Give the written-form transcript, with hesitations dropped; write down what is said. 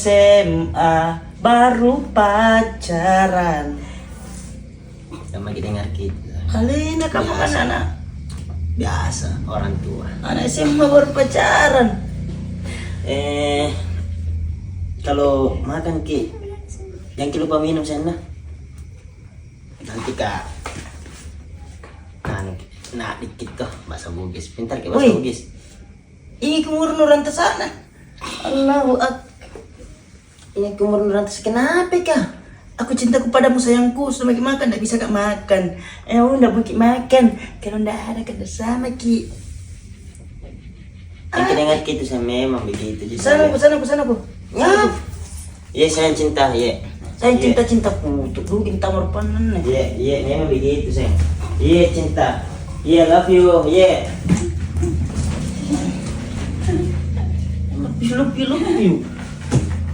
SMA baru pacaran. Sama kita dengar kita. Alina kamu kan anak Biasa orang tua. anak SMA baru pacaran. Kalau makan Ki, jangan lupa minum sana. Nanti Kak. Nah dikit kok bahasa Bugis. Pintar ke bahasa Wih. Bugis. Ini kumur nuranta sana. Allahu Akbar. Ini kumur rantas kenapa Kak? Aku cinta kepadamu sayangku, sudah makin makan, tidak bisa gak makan. Udah makin makan, kalau ndak ada kada sama Ki. Yang kedengar gitu saya memang begitu. Sana bu. Ya. Iya saya cinta ya. Saya cinta putuk dulu kita merupakan. Iya memang begitu saya. Iya cinta. Iya love you. Iya. Love you.